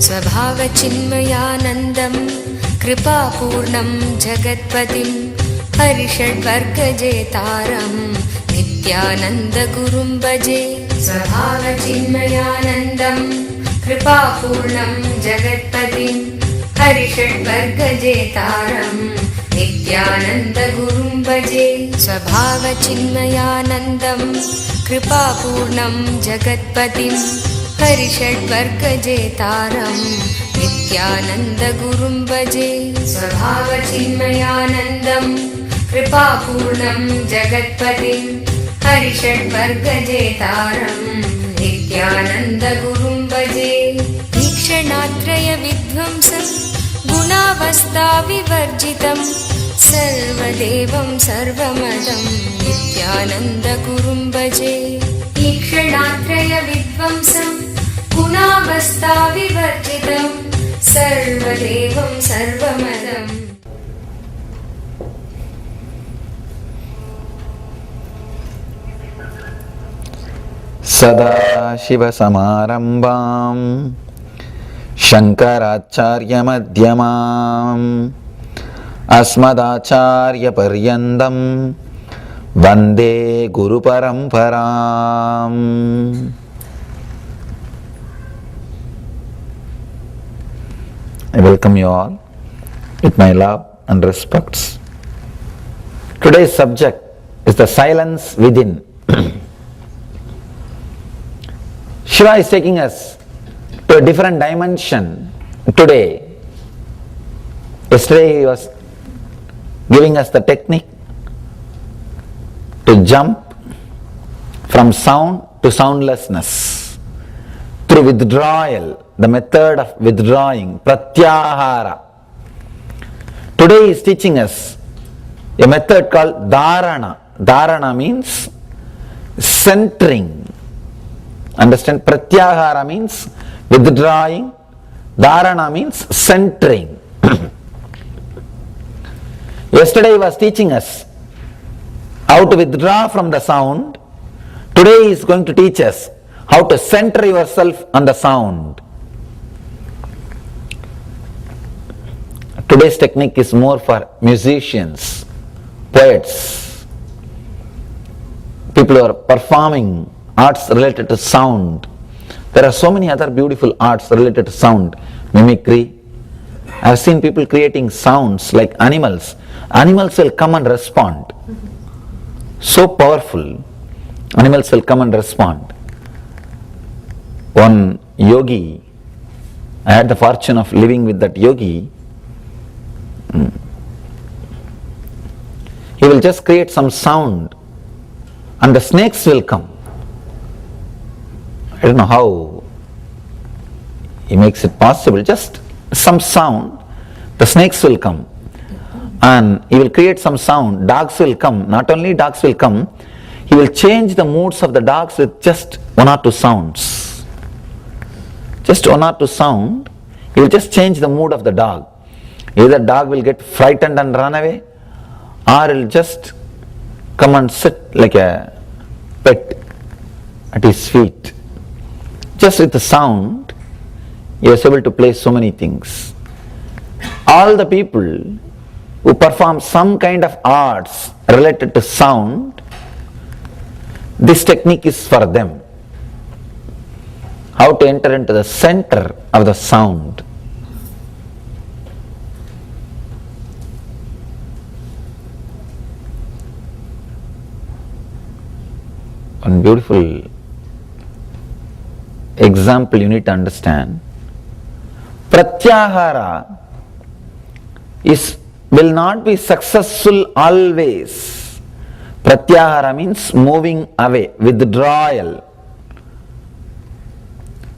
स्वभावचिन्मयानन्दं कृपापूर्णं जगत्पतिं हरिषड्वर्गजेतारं नित्यानन्दगुरुं भजे। स्वभावचिन्मयानन्दं कृपापूर्णं जगत्पतिं हरिषड्वर्गजेतारं नित्यानन्दगुरुं भजे। स्वभावचिन्मयानन्दं कृपापूर्णं जगत्पतिं हरिषड्वर्गजेतारं नित्यानन्दगुरुं भजे। स्वभावचिन्मयानन्दं कृपापूर्णं जगत्पतिं हरिषड्वर्गजेतारं नित्यानन्दगुरुं भजे। ईक्षणात्रयविध्वंसं गुणावस्थाविवर्जितं सर्वदेवं सर्वमदं नित्यानन्दगुरुं भजे। ईक्षणात्रयविध्वंसं गुणावस्थाविवर्जितं सर्वदेवं सर्वमदम्। सदाशिवसमारम्भां शङ्कराचार्यमध्यमाम् अस्मदाचार्यपर्यन्तं वन्दे गुरुपरम्पराम्। I welcome you all with my love and respects. Today's subject is the silence within. Shiva is taking us to a different dimension today. Yesterday he was giving us the technique to jump from sound to soundlessness through withdrawal, the method of withdrawing, pratyahara. Today he is teaching us a method called dharana. Dharana means centering. Understand? Pratyahara means withdrawing, dharana means centering. Yesterday he was teaching us how to withdraw from the sound. Today he is going to teach us how to center yourself on the sound. Today's technique is more for musicians, poets, people who are performing arts related to sound. There are so many other beautiful arts related to sound, mimicry. I have seen people creating sounds like animals. Animals will come and respond. So powerful. Animals will come and respond. One yogi, I had the fortune of living with that yogi. He will just create some sound and the snakes will come. I don't know how he makes it possible. Just some sound, the snakes will come. And he will create some sound, dogs will come. Not only dogs will come, he will change the moods of the dogs with just one or two sounds. Just one or two sound, he will just change the mood of the dog. Either dog will get frightened and run away, or he will just come and sit like a pet at his feet. Just with the sound, he was able to play so many things. All the people who perform some kind of arts related to sound, this technique is for them. How to enter into the center of the sound. One beautiful example you need to understand. Pratyahara will not be successful always. Pratyahara means moving away, withdrawal.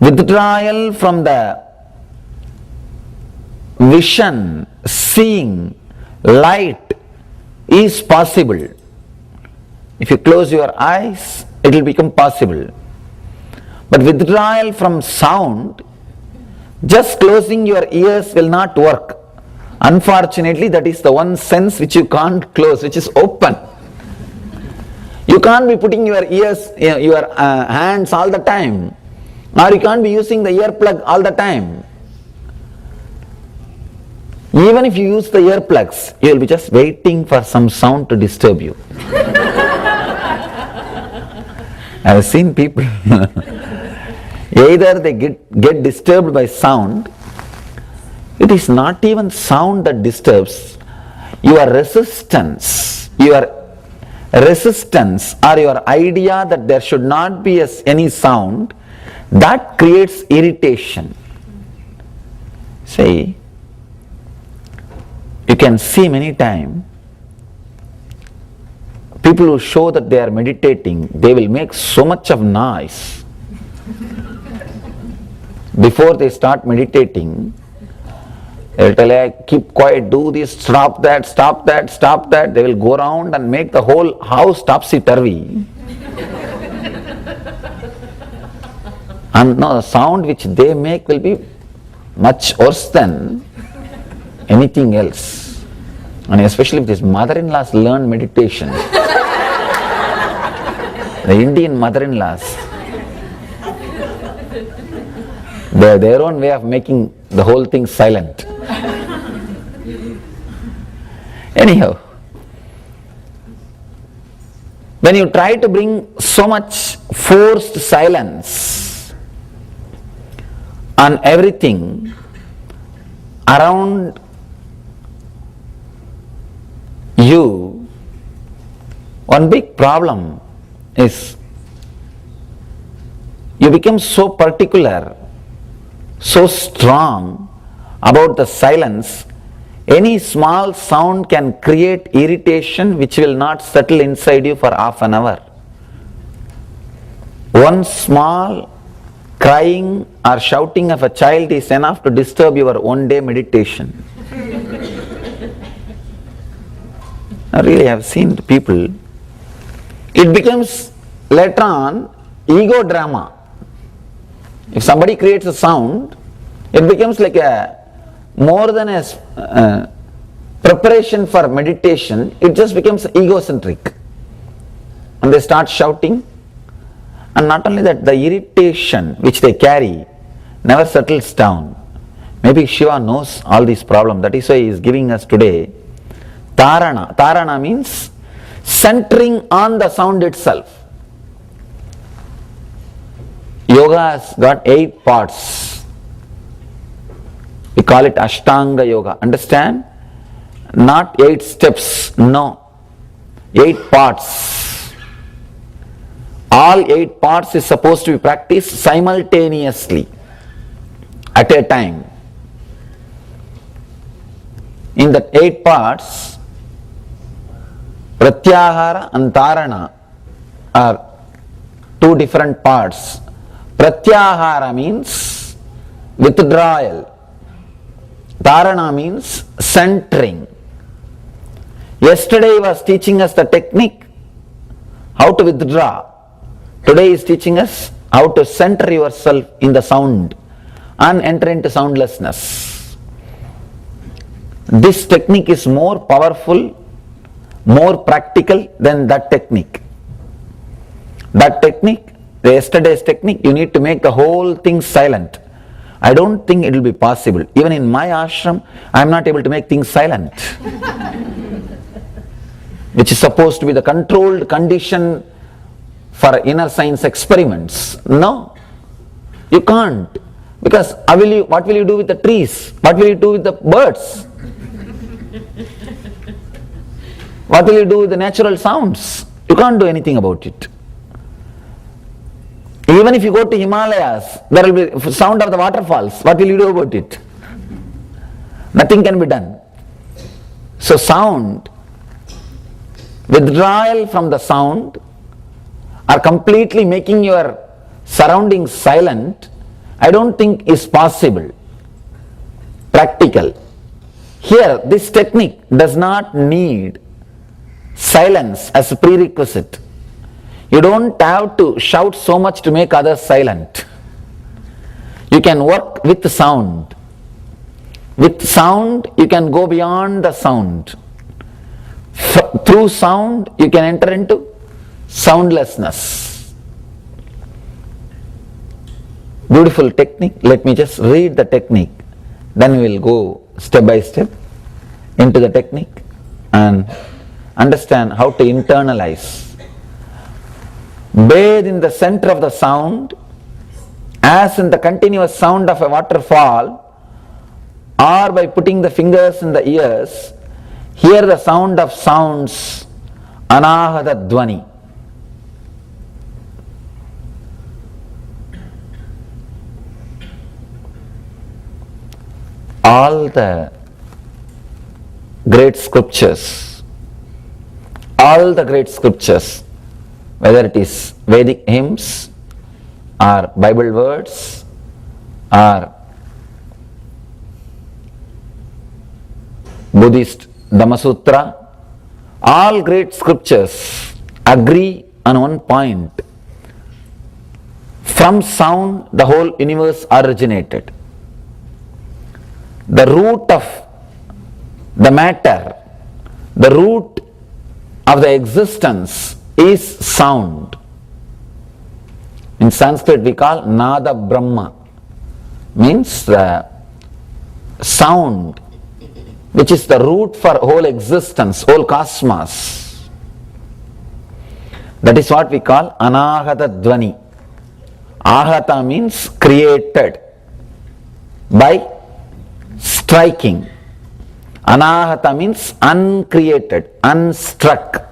Withdrawal from the vision, seeing, light is possible. If you close your eyes, it will become possible. But withdrawal from sound, just closing your ears will not work. Unfortunately, that is the one sense which you can't close, which is open. You can't be putting your ears, your hands all the time. Or you can't be using the earplug all the time. Even if you use the earplugs, you will be just waiting for some sound to disturb you. I have seen people, either they get disturbed by sound. It is not even sound that disturbs, your resistance or your idea that there should not be any sound, that creates irritation. See, you can see many times people who show that they are meditating, they will make so much of noise before they start meditating. They will tell you, keep quiet, do this, stop that, stop that, stop that. They will go around and make the whole house topsy-turvy. And no, the sound which they make will be much worse than anything else. And especially if these mother-in-laws learn meditation. The Indian mother-in-laws, they have their own way of making the whole thing silent. Anyhow, when you try to bring so much forced silence on everything around you, one big problem is you become so particular, so strong about the silence. Any small sound can create irritation which will not settle inside you for half an hour. One small crying or shouting of a child is enough to disturb your one-day meditation. I really have seen people, it becomes later on ego drama. If somebody creates a sound, it becomes like more than a preparation for meditation, it just becomes egocentric. And they start shouting, and not only that, the irritation which they carry never settles down. Maybe Shiva knows all these problems, that is why he is giving us today Dharana. Dharana means centering on the sound itself. Yoga has got 8 parts. We call it Ashtanga Yoga. Understand? Not 8 steps, no. 8 parts. All 8 parts is supposed to be practiced simultaneously at a time. In the 8 parts, Pratyahara and Dharana are 2 different parts. Pratyahara means withdrawal. Dharana means centering. Yesterday he was teaching us the technique how to withdraw. Today he is teaching us how to center yourself in the sound and enter into soundlessness. This technique is more powerful, more practical than that technique. That technique, the yesterday's technique, you need to make the whole thing silent. I don't think it will be possible. Even in my ashram, I am not able to make things silent. Which is supposed to be the controlled condition for inner science experiments. No, you can't. Because what will you do with the trees? What will you do with the birds? What will you do with the natural sounds? You can't do anything about it. Even if you go to Himalayas, there will be sound of the waterfalls. What will you do about it? Nothing can be done. So sound, withdrawal from the sound, or completely making your surroundings silent, I don't think is possible, practical. Here, this technique does not need silence as a prerequisite. You don't have to shout so much to make others silent. You can work with the sound. With sound, you can go beyond the sound. Through sound, you can enter into soundlessness. Beautiful technique. Let me just read the technique. Then we will go step by step into the technique and understand how to internalize. Bathe in the center of the sound as in the continuous sound of a waterfall, or by putting the fingers in the ears, hear the sound of sounds, anahata dvani. All the great scriptures, whether it is Vedic hymns or Bible words or Buddhist Dhammasutra, all great scriptures agree on one point. From sound the whole universe originated. The root of the matter, the root of the existence is sound. In Sanskrit we call Nada Brahma, means the sound which is the root for whole existence, whole cosmos. That is what we call Anahata Dvani. Ahata means created by striking. Anahata means uncreated, unstruck.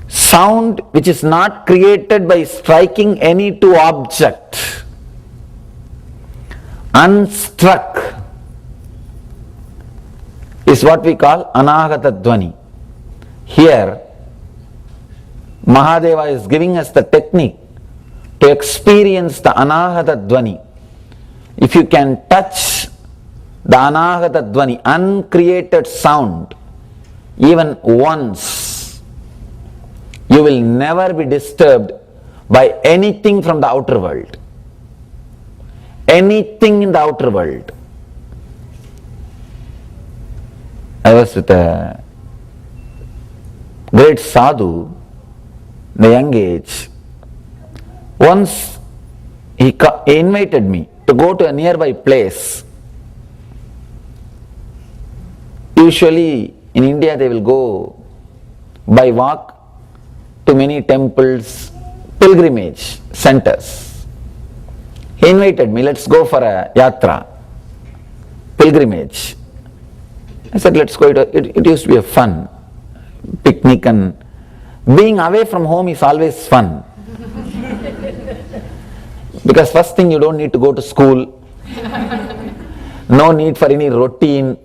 Sound which is not created by striking any two object. Unstruck is what we call Anahata Dvani. Here Mahadeva is giving us the technique to experience the Anahata Dvani. If you can touch the Anahata Dvani, uncreated sound, even once, you will never be disturbed by anything from the outer world. Anything in the outer world. I was with a great sadhu in a young age. Once he invited me to go to a nearby place. Usually in India they will go by walk to many temples, pilgrimage centers. He invited me, let's go for a yatra, pilgrimage. I said, let's go. It used to be a fun picnic, and being away from home is always fun. Because first thing, you don't need to go to school, no need for any routine,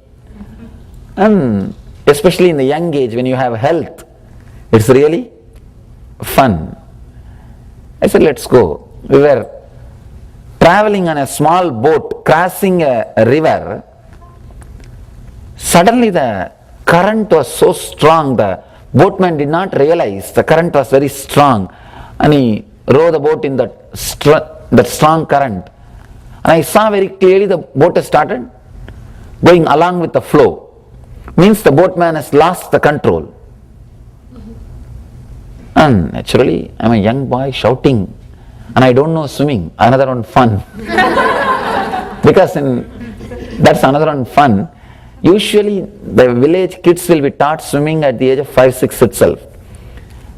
and especially in the young age when you have health, it's really fun. I said, let's go. We were traveling on a small boat, crossing a river. Suddenly the current was so strong, the boatman did not realize the current was very strong, and he rowed the boat in that strong current. And I saw very clearly the boat has started going along with the flow. Means the boatman has lost the control. And naturally, I'm a young boy shouting, and I don't know swimming. Another one fun. Because that's another one fun. Usually the village kids will be taught swimming at the age of 5-6 itself.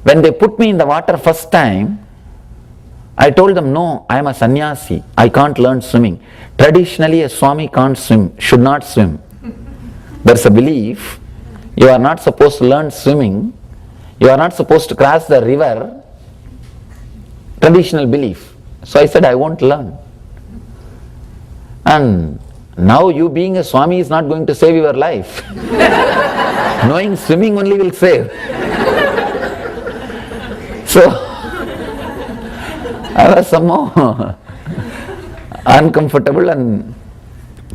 When they put me in the water first time, I told them, no, I am a sannyasi, I can't learn swimming. Traditionally a Swami can't swim, should not swim. There's a belief, you are not supposed to learn swimming, you are not supposed to cross the river, traditional belief. So I said, I won't learn. And now you being a Swami is not going to save your life. Knowing swimming only will save. So I was somehow uncomfortable and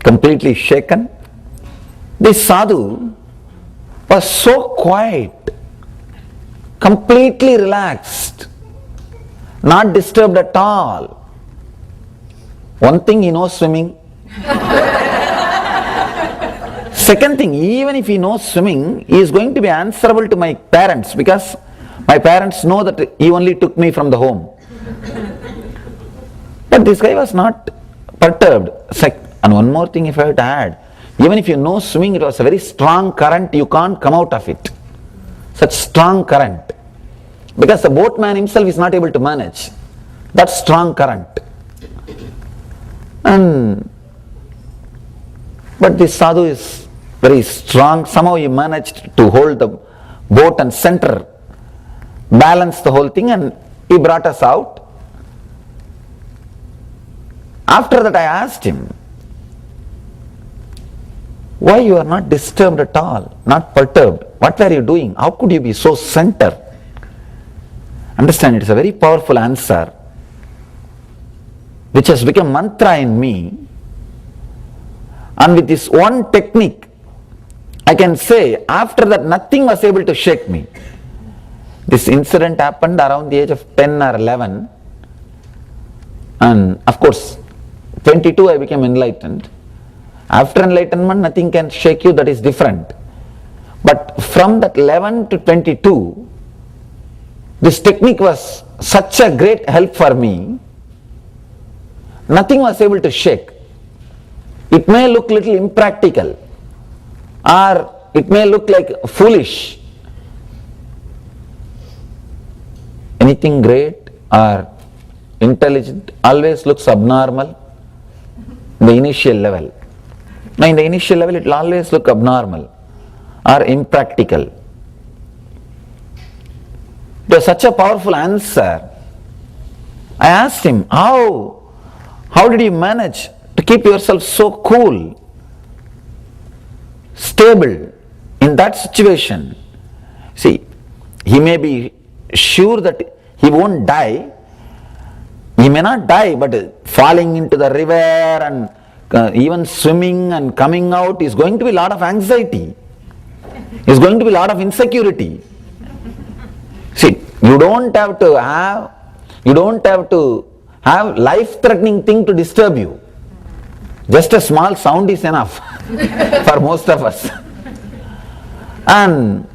completely shaken. This sadhu was so quiet, completely relaxed, not disturbed at all. One thing, he knows swimming. Second thing, even if he knows swimming, he is going to be answerable to my parents, because my parents know that he only took me from the home. But this guy was not perturbed. And one more thing if I have to add, even if you know swimming, it was a very strong current, you can't come out of it. Such strong current. Because the boatman himself is not able to manage that strong current. But this sadhu is very strong. Somehow he managed to hold the boat and center, balance the whole thing, and he brought us out. After that I asked him, why you are not disturbed at all, not perturbed? What were you doing? How could you be so center? Understand, it's a very powerful answer which has become mantra in me. And with this one technique, I can say after that nothing was able to shake me. This incident happened around the age of 10 or 11. And of course, 22 I became enlightened. After enlightenment, nothing can shake you, that is different. But from that 11 to 22, this technique was such a great help for me. Nothing was able to shake. It may look little impractical, or it may look like foolish. Anything great or intelligent always looks abnormal in the initial level. Now in the initial level it will always look abnormal or impractical. It was such a powerful answer. I asked him, how did you manage to keep yourself so cool, stable in that situation? See, he may be sure that he won't die. He may not die, but falling into the river and even swimming and coming out is going to be a lot of anxiety. Is going to be a lot of insecurity. See, you don't have to have life-threatening thing to disturb you. Just a small sound is enough for most of us. And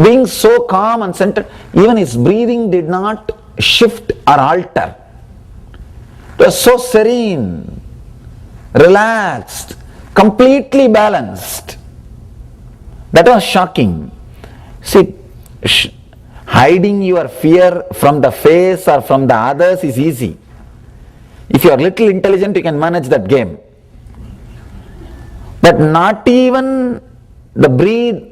being so calm and centered, even his breathing did not shift or alter. It was so serene, relaxed, completely balanced. That was shocking. See, hiding your fear from the face or from the others is easy. If you are little intelligent, you can manage that game. But not even the breathe,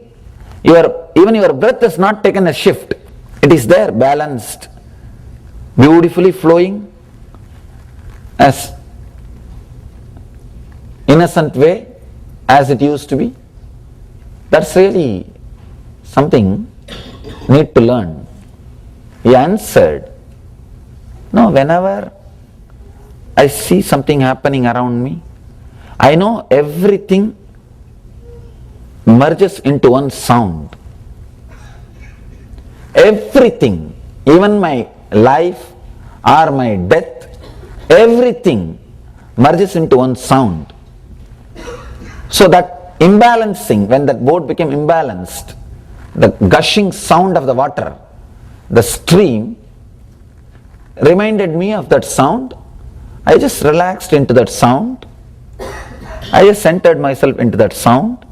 even your breath has not taken a shift. It is there, balanced, beautifully flowing, as innocent way as it used to be. That's really something need to learn. He answered, no, whenever I see something happening around me, I know everything merges into one sound. Everything, even my life or my death, everything merges into one sound. So that imbalancing, when that boat became imbalanced, the gushing sound of the water, the stream, reminded me of that sound. I just relaxed into that sound. I just centered myself into that sound.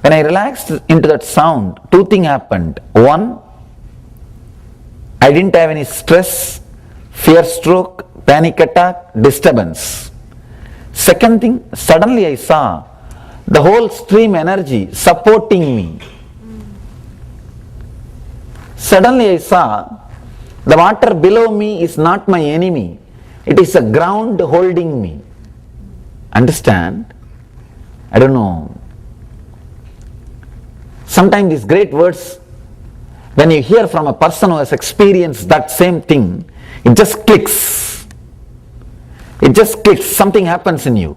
When I relaxed into that sound, two things happened. One, I didn't have any stress, fear stroke, panic attack, disturbance. Second thing, suddenly I saw the whole stream energy supporting me. Suddenly I saw the water below me is not my enemy. It is a ground holding me. Understand? I don't know. Sometimes these great words, when you hear from a person who has experienced that same thing, it just clicks. It just clicks. Something happens in you.